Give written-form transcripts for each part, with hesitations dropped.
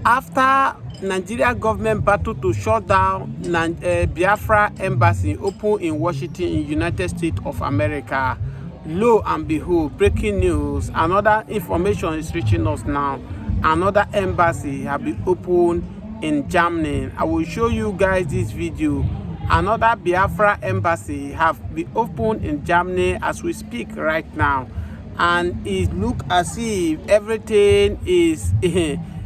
After Nigeria government battled to shut down Biafra embassy open in Washington in United States of America, lo and behold, breaking news, another information is reaching us now. Another embassy have been opened in Germany. I will show you guys this video. Another Biafra embassy have been opened in Germany as we speak right now, and it look as if everything is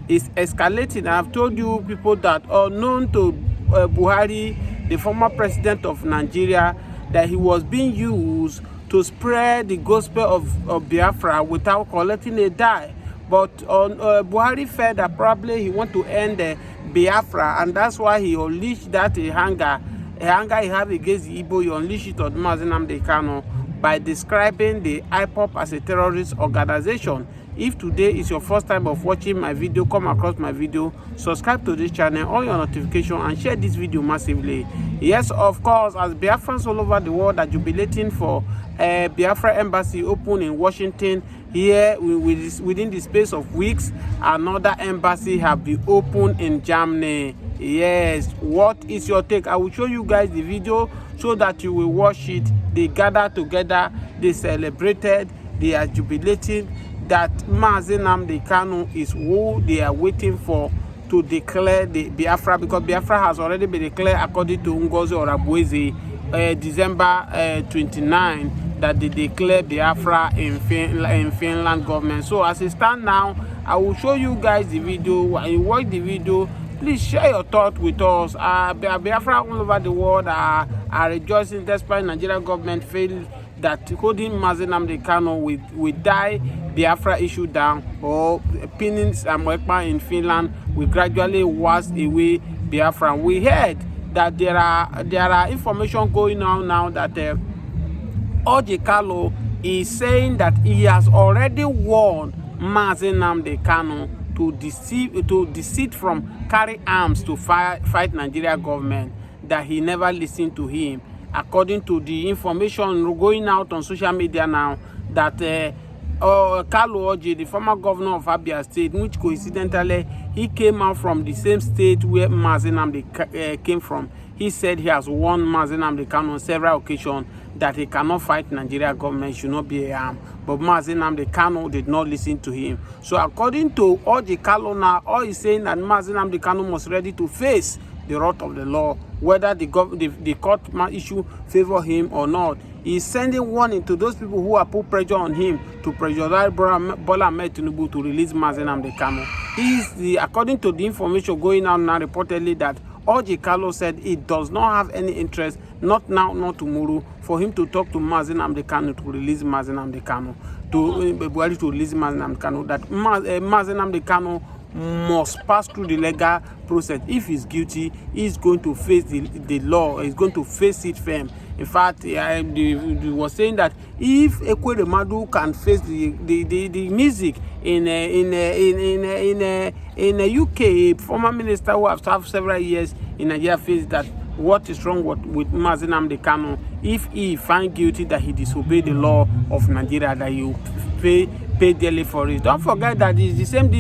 is escalating. I've told you people that are known to Buhari, the former president of Nigeria, that he was being used to spread the gospel of Biafra without collecting a dime. But Buhari felt that probably he want to end Biafra, and that's why he unleashed that anger he have against the Igbo. He unleashed it on Mazi Kanu by describing the IPOB as a terrorist organization. If today is your first time of watching my video, come across my video, subscribe to this channel, on your notification, and share this video massively. Yes, of course, as Biafrans all over the world are jubilating for Biafra embassy open in Washington, here within the space of weeks, another embassy have been opened in Germany. Yes, what is your take? I will show you guys the video so that you will watch it. They gather together, they celebrated, they are jubilating that Mazi Kanu is who they are waiting for to declare the Biafra, because Biafra has already been declared according to Ngozi Orabuezi, December 29, that they declare Biafra in Finland government. So as it stands now, I will show you guys the video. When you watch the video, please share your thoughts with us. Biafra all over the world are rejoicing despite Nigerian government failed that holding Mazi Kanu will die Biafra issue down, or pinning Samwekpa in Finland will gradually wash away Biafra. We heard that there are information going on now that Kanu is saying that he has already warned Mazi Kanu to desist from carry arms to fight Nigeria government, that he never listened to him. According to the information going out on social media now, that Kalu Oji, the former governor of Abia State, which coincidentally he came out from the same state where Mazi came from, he said he has warned Mazi Kanu on several occasions that he cannot fight Nigeria government, should not be a arm. But Mazi Kanu did not listen to him. So according to Kalu now, all is saying that Mazi Kanu must ready to face the wrath of the law, whether the court issue favor him or not. He's sending warning to those people who are put pressure on him to pressurize Bola Ahmed Tinubu to release Mazi Kanu. According to the information going out now, reportedly that Kalu said he does not have any interest, not now, not tomorrow, for him to talk to Mazi Kanu to release Mazi Kanu, to release Mazi Kanu, that Mazi Kanu must pass through the legal process. If he's guilty, he's going to face the law. He's going to face it firm. In fact, he was saying that if Ekweremadu can face the music in the UK, former minister who has served several years in Nigeria, face that what is wrong with Mazi Kanu, if he find guilty that he disobeyed the law of Nigeria, that you pay dearly for it. Don't forget that it's the same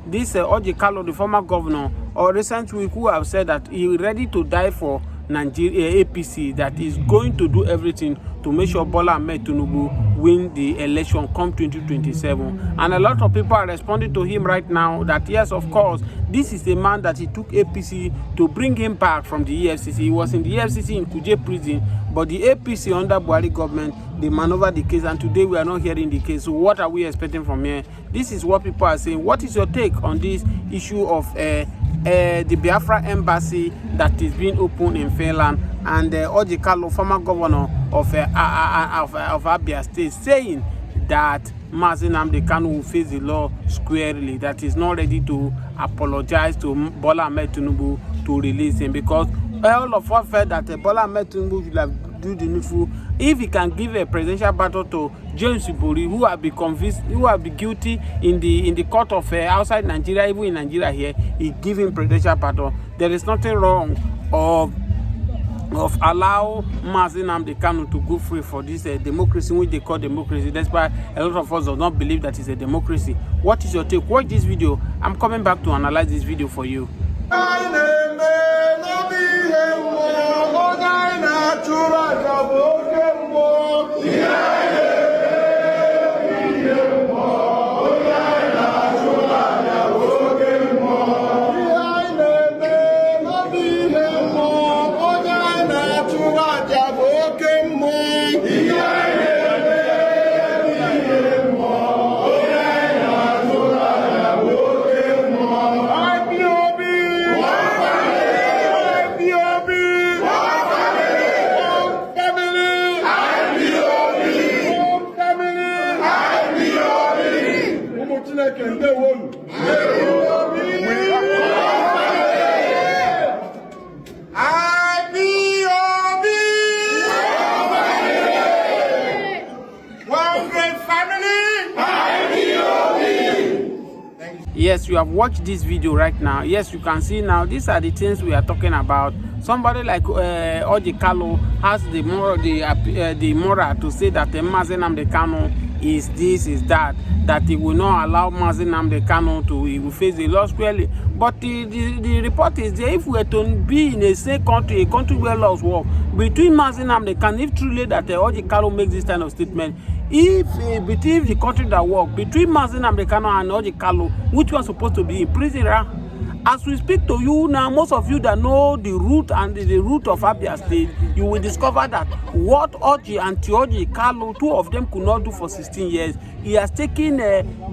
this Kalu, the former governor, or recent week, who have said that he is ready to die for Nigeria APC, that is going to do everything to make sure Bola Ahmed Tinubu win the election come 2027. And a lot of people are responding to him right now that yes, of course, this is a man that he took APC to bring him back from the EFCC. He was in the EFCC in Kuje prison, but the APC under Buhari government, they maneuvered the case, and today we are not hearing the case. So what are we expecting from here? This is what people are saying. What is your take on this issue of the Biafra embassy that is being opened in Finland, and Kalu, former governor of Abia State, saying that Mazi Kanu will face the law squarely, that is not ready to apologize to Bola Ahmed Tinubu to release him, because all of us felt that Bola Ahmed Tinubu should have do the needful. If he can give a presidential battle to James Ibori, who have been convinced, who have been guilty in the court of outside Nigeria, even in Nigeria here, he give him presidential battle. There is nothing wrong of of allow Mazi Nnamdi Kanu to go free for this democracy which they call democracy, despite a lot of us do not believe that it's a democracy. What is your take? Watch this video. I'm coming back to analyze this video for you. Yes, you have watched this video right now. Yes, you can see now. These are the things we are talking about. Somebody like Oji Kalu has the moral to say that Mazi Nnamdi Kanu is this, is that he will not allow Mazi Nnamdi Kanu to he will face the law squarely. But the report is there. If we were to be in a same country, a country where laws work, between Mazi Nnamdi Kanu, if truly that Oji Kalu makes this kind of statement, if between the country that work, between Mazi Nnamdi Kanu and Oji Kalu, which one supposed to be in prison, right? As we speak to you now, most of you that know the root and the root of Abia State, you will discover that what Oji and Oji Kalu, two of them could not do for 16 years. He has taken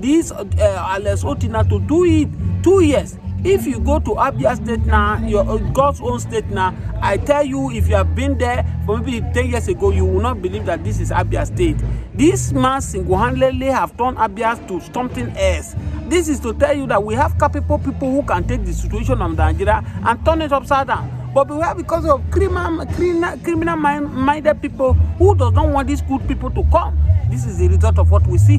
this Alex Otina to do it 2 years. If you go to Abia State now, your God's own state now, I tell you, if you have been there for maybe 10 years ago, you will not believe that this is Abia State. This man single-handedly have turned Abia to something else. This is to tell you that we have capable people who can take the situation of Nigeria and turn it upside down. But we have, because of criminal-minded people who does not want these good people to come. This is the result of what we see.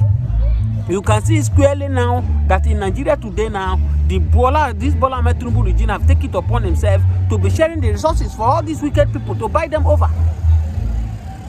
You can see squarely now that in Nigeria today now, this Bola Ahmed Tinubu regime have taken it upon himself to be sharing the resources for all these wicked people to buy them over.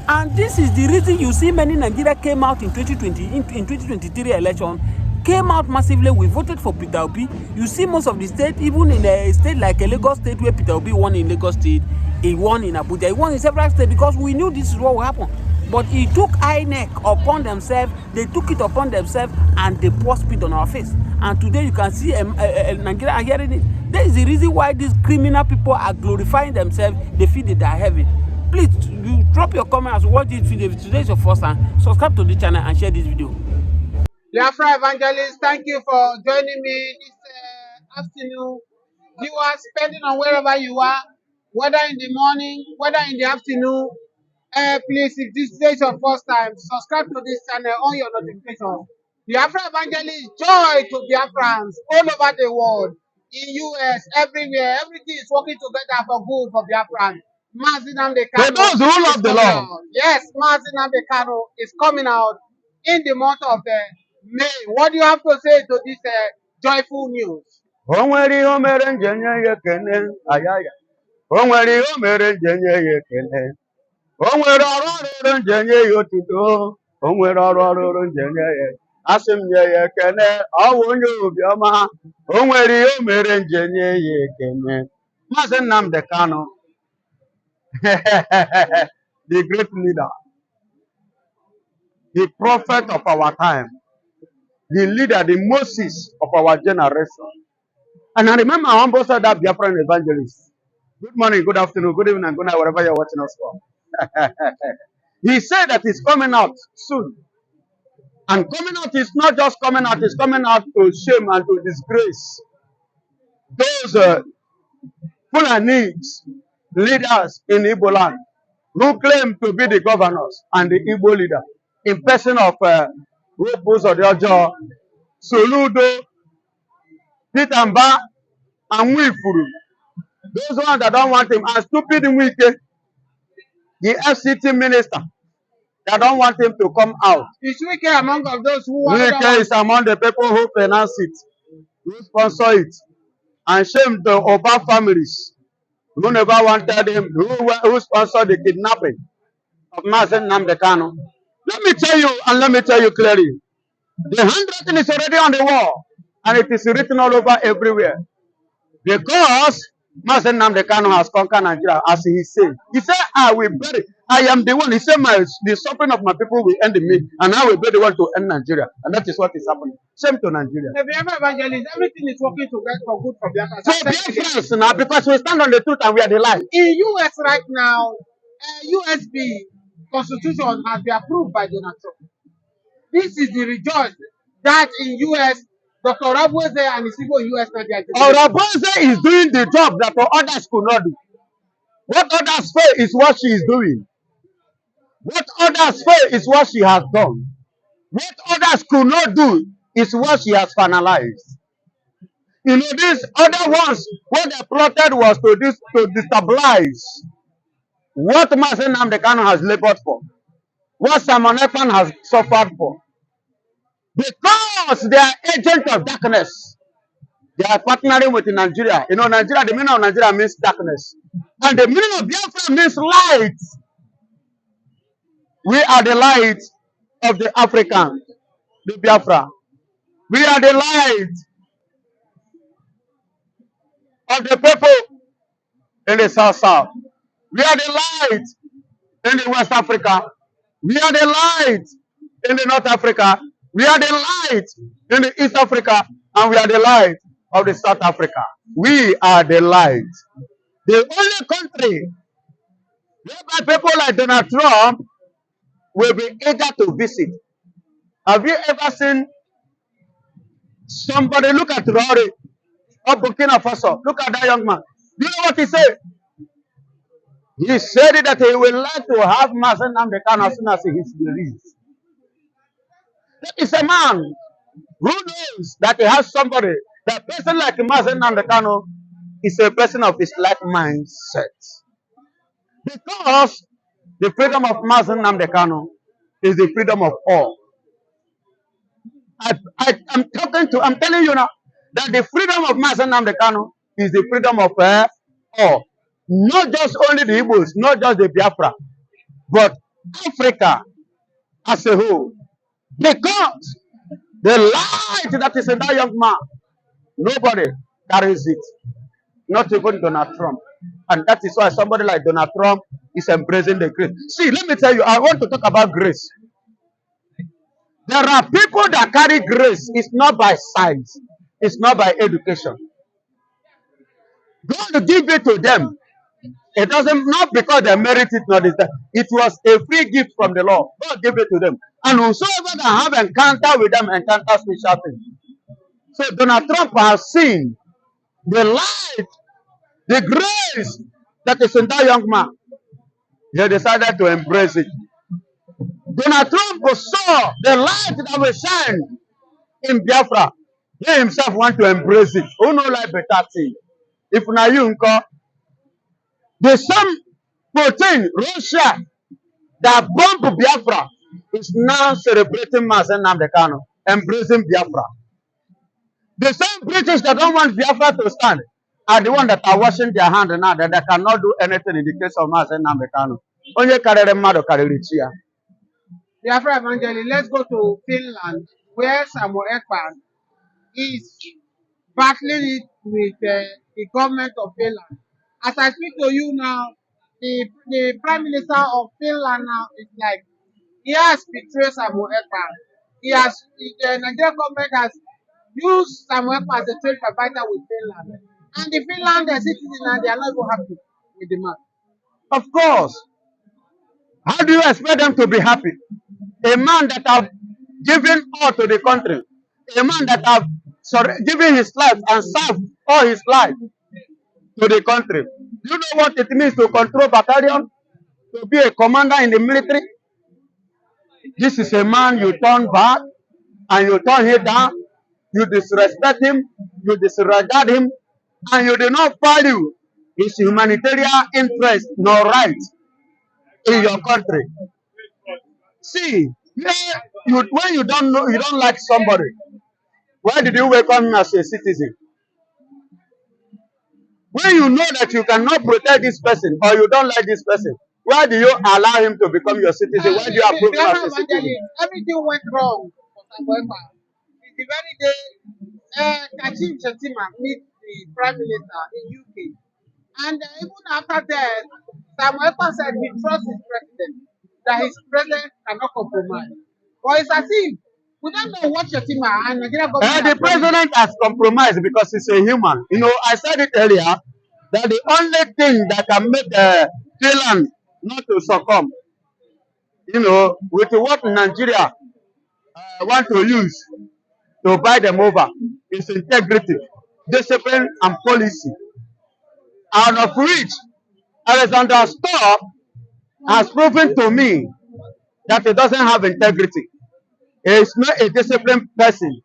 And this is the reason you see many Nigeria came out in 2023 election, came out massively. We voted for Peter Obi. You see most of the state, even in a state like a Lagos State where Peter Obi won in Lagos State, he won in Abuja, he won in several states because we knew this is what will happen. But he took INEC upon themselves, they took it upon themselves, and they poured spit on our face. And today you can see Nigeria are hearing it. That is the reason why these criminal people are glorifying themselves. They feel that they are heavy. Please, you drop your comments, watch this video. If today is your first time, subscribe to the channel and share this video. Biafra Evangelist, thank you for joining me this afternoon. Viewers, depending on wherever you are, whether in the morning, whether in the afternoon, please, if this is your first time, subscribe to this channel on your notifications. Biafra Evangelist, joy to Biafrans all over the world, in US, everywhere. Everything is working together for good for Biafrans. Mazi Nnamdi Kanu those who love the law. Yes, Mazi Nnamdi Kanu is coming out in the month of May. What do you have to say to this joyful news? Onwere ihe o mere njenye ya ekene ayaya. Onwere ihe o mere njenye ya ekene. Onwere ọrụ ọrụrụ njenye ya otuto. Onwere ọrụ ọrụrụ njenye ya. Asị m nye ya ekene, ọ bụ onye obiọma. Onwere ihe o mere njenye ya ekene. Mazi Nnamdi Kanu, the great leader, the prophet of our time, the leader, the Moses of our generation. And I remember my humble said that Biafran evangelist. Good morning, good afternoon, good evening, and good night, wherever you're watching us from. He said that he's coming out soon. And coming out is not just coming out, it's coming out to shame and to disgrace those Fulani leaders in Igbo land who claim to be the governors and the Igbo leader in person of Rupus Odiojo, Soludo, Pitamba, and Wifuru. Those ones that don't want him, and stupid Wike, the FCT minister, that don't want him to come out. Is Wike among of those who are Wike is among the people who finance it, who sponsor it, and shame the Oba families Who never wanted him? Who sponsored the kidnapping of Mazen Namdekano? Let me tell you, and let me tell you clearly, the handwriting is already on the wall, and it is written all over everywhere. Because Mazen Namdekano has conquered Nigeria, as he said. He said, I will bury. I am the one. He said, the suffering of my people will end in me, and I will be the one to end Nigeria. And that is what is happening. Same to Nigeria. The Biafra evangelist, everything is working together for good for Biafra. For Biafrans now, because we stand on the truth and we are the light. In US right now, USB constitution has been approved by Donald Trump. This is the rejoice that in US, Dr. Rabose and his people in US now they are doing. Rabose is doing the job that others could not do. What others fail is what she is doing. What others fail is what she has done. What others could not do is what she has finalized. You know, these other ones, what they plotted was to destabilize what Mazen Namdekano has labored for, what Simon Ekman has suffered for. Because they are agents of darkness, they are partnering with Nigeria. You know, Nigeria, the meaning of Nigeria means darkness. And the meaning of Biafra means light. We are the light of the African, the Biafra. We are the light of the people in the South. We are the light in the West Africa. We are the light in the North Africa. We are the light in the East Africa. And we are the light of the South Africa. We are the light. The only country whereby people like Donald Trump will be eager to visit. Have you ever seen somebody look at Rory of Burkina Faso? Look at that young man. Do you know what he said? He said that he would like to have Mazen Namdekano as soon as he is released. That is a man who knows that he has somebody. That person like Mazen Namdekano is a person of his like mindset. Because the freedom of Mazen Namdekano is the freedom of all. I'm telling you now that the freedom of Mazen Namdekano is the freedom of all. Not just only the Igbos, not just the Biafra, but Africa as a whole. Because the light that is in that young man, nobody carries it. Not even Donald Trump. And that is why somebody like Donald Trump is embracing the grace. See, let me tell you, I want to talk about grace. There are people that carry grace. It's not by science. It's not by education. God give it to them. It doesn't, not because they merit it, not that. It was a free gift from the Lord. God gave it to them. And whosoever that have encounter with them, encounter special things. So Donald Trump has seen the light, the grace that is in that young man. He decided to embrace it. Donald Trump saw the light that will shine in Biafra. He himself want to embrace it. Who know like better thing? If na you the same protein, Russia, that bomb Biafra is now celebrating Mazen Namdekano, embracing Biafra. The same British that don't want Biafra to stand are the ones that are washing their hands now that they cannot do anything in the case of Mazen Namdekano. Only carry mado carry Richia. Biafra evangelist, let's go to Finland, where Samuel Ekman is battling it with the government of Finland. As I speak to you now, the Prime Minister of Finland now is like, he has betrayed Samuel Ekman. The Nigerian government has used Samuel Ekman as a trade provider with Finland. And the Finland citizens, they are not even happy with the man. Of course. How do you expect them to be happy? A man that have given all to the country, a man that have given his life and served all his life to the country. Do you know what it means to control battalion? To be a commander in the military? This is a man you turn back and you turn him down, you disrespect him, you disregard him, and you do not value his humanitarian interest nor right in your country. See, when you don't know, you don't like somebody, why did you welcome him as a citizen? When you know that you cannot protect this person or you don't like this person, why do you allow him to become your citizen? Why do you approve him as a citizen? Everything went wrong for Samuelpa. It's the very day Kashim Shettima meet the Prime Minister in UK. And even after that, Samuelpa said he trusts his president, that his president cannot compromise. But it's as if we don't know what Shettima and Nigeria government The president has compromised because he's a human. You know, I said it earlier that the only thing that can make Thailand not to succumb, you know, with what Nigeria want to use to buy them over is integrity, discipline, and policy. Out of which Alexander Stubb has proven to me that he doesn't have integrity. He is not a disciplined person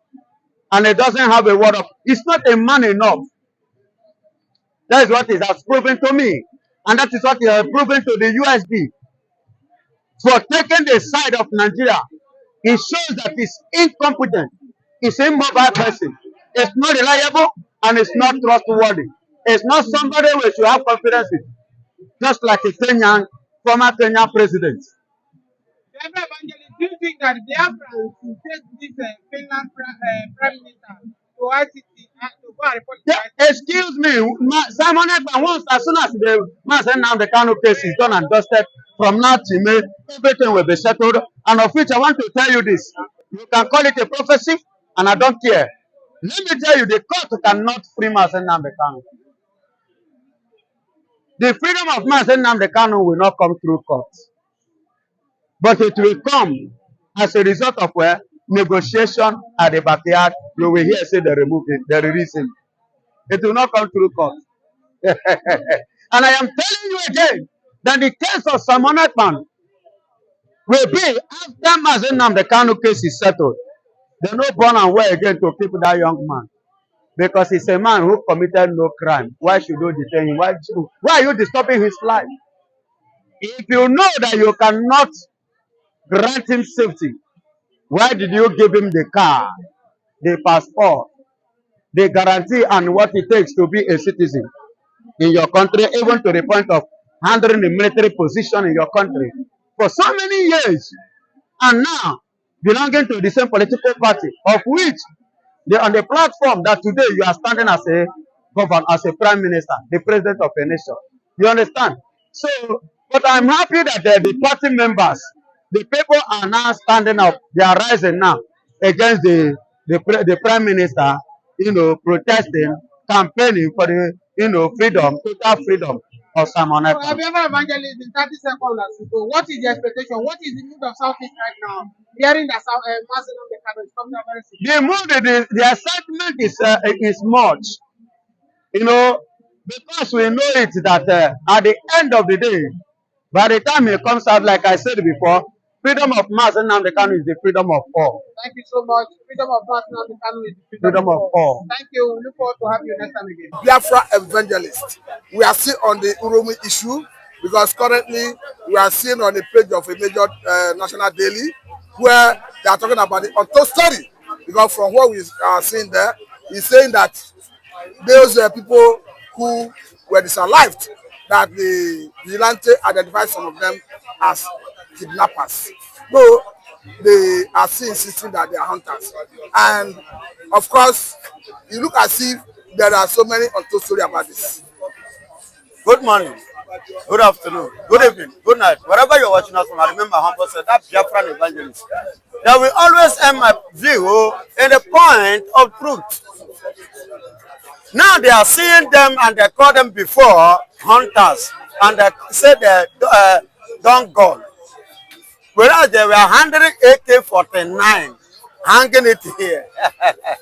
and he doesn't have a word of. He's not a man enough. That is what he has proven to me. And that is what he has proven to the USB. For taking the side of Nigeria, it shows that he's incompetent. He's an immobile person. It's not reliable and it's not trustworthy. It's not somebody we should have confidence in. Just like a former Kenyan president. Biafra evangelist, do you think that Biafrans will take this Finland Prime Minister to ICC and to go and report to ICC? Excuse me, Simon Ekpa, once as soon as the man said now the Kanu case is done and dusted, from now to May, everything will be settled. And of which I want to tell you this. You can call it a prophecy, and I don't care. Let me tell you, the court cannot free Mazen Nnamdi Kanu. The freedom of Mazen Nnamdi Kanu will not come through court. But it will come as a result of negotiation at the backyard. You will hear say they remove it, they release him. It will not come through court. And I am telling you again that the case of Simon Ekpa will be after Mazen Nnamdi Kanu case is settled. They no born and well again to keep that young man. Because he's a man who committed no crime. Why should you detain him? Why are you disturbing his life? If you know that you cannot grant him safety, why did you give him the car, the passport, the guarantee and what it takes to be a citizen in your country, even to the point of handling the military position in your country for so many years, and now belonging to the same political party, of which they on the platform that today you are standing as a governor, as a prime minister, the president of a nation. You understand? So, but I'm happy that the party members, the people are now standing up. They are rising now against the prime minister, you know, protesting, campaigning for the, you know, freedom, total freedom of Simon Ekpa. Have you ever evangelist in 30 seconds? So what is the expectation? What is the mood of Southeast right now? Hearing that Mazen Nnamdi Kanu is coming out very soon. The mood, the excitement is much, you know, because we know it that at the end of the day, by the time it comes out, like I said before, freedom of Mazen Nnamdi Kanu is the freedom of all. Thank you so much. Freedom of Mazen Nnamdi Kanu is the Freedom of all. Thank you. We look forward to have you next time again. Biafra evangelist. We are still on the Uromi issue because currently we are seeing on the page of a major national daily where they are talking about the untold story. Because from what we are seeing there, he's saying that those people who were disalived, that the vigilante identified some of them as kidnappers. So they are still insisting that they are hunters. And of course, you look as if there are so many untold stories about this. Good morning, good afternoon, good evening, good night. Wherever you're watching us from, I remember Humble said that Biafran evangelist. That will always end my view in the point of truth. Now they are seeing them and they call them before hunters and they say they're done gone. Whereas they were handling AK-49, hanging it here.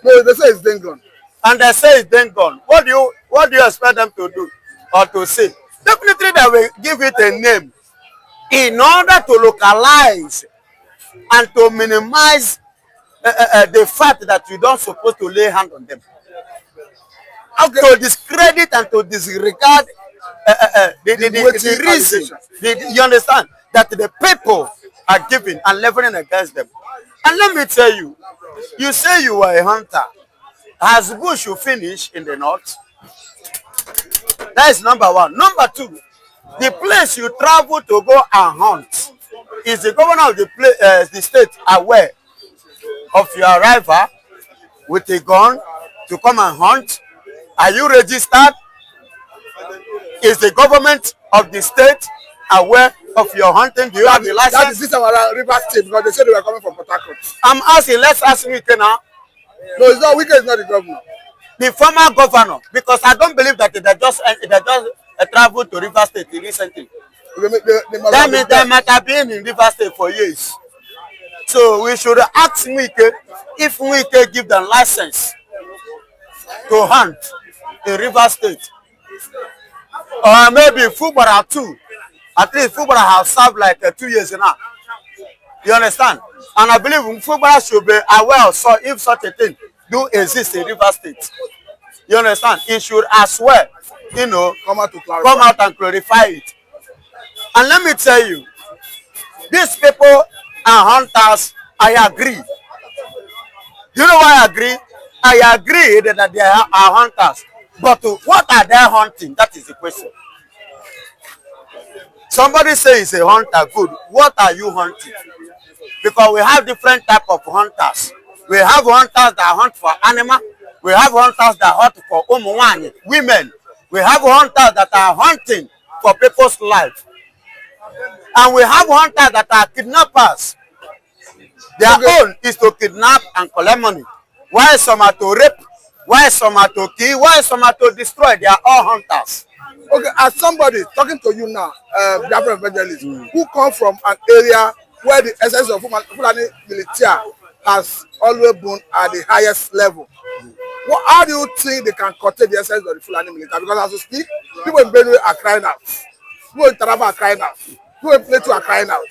No, they say it's then gone. And they say it's then gone. What do you expect them to do or to say? Definitely they will give it a name in order to localize and to minimize the fact that you don't supposed to lay hand on them. Okay. To discredit and to disregard the reason. You understand that the people are giving and leveling against them. And let me tell you, you say you are a hunter. Has bush you finish in the north? That is number one. Number two, the place you travel to go and hunt, is the governor of the state aware of your arrival with a gun to come and hunt? Are you registered? Is the government of the state aware of your hunting? Do you have the license? That is this around River State because they said they were coming from Port Harcourt. I'm asking, let's ask Wike now. No, it's not Wike, it's not the governor. The former governor, because I don't believe that they just traveled to River State recently. That means they might have been in River State for years. So we should ask Wike if Wike give them license to hunt in River State. Or maybe Fubara too. At least Fubara have served like 2 years now. You understand? And I believe Fubara should be aware so if such a thing do exist in River State. You understand? It should as well, you know, come out and clarify it. And let me tell you, these people are hunters. I agree. Do you know why I agree? I agree that they are hunters. But what are they hunting? That is the question. Somebody says a hunter, good. What are you hunting? Because we have different type of hunters. We have hunters that hunt for animal. We have hunters that hunt for women. We have hunters that are hunting for people's life. And we have hunters that are kidnappers. Their own is to kidnap and collect money. While some are to rape, while some are to kill, while some are to destroy. They are all hunters. Okay, as somebody talking to you now, Biafra evangelist, who come from an area where the essence of Fulani military has always been at the highest level. How do you think they can curtail the essence of the Fulani military? Because as we speak, people in Benue are crying out. People in Taraba are crying out. People in Plateau are crying out.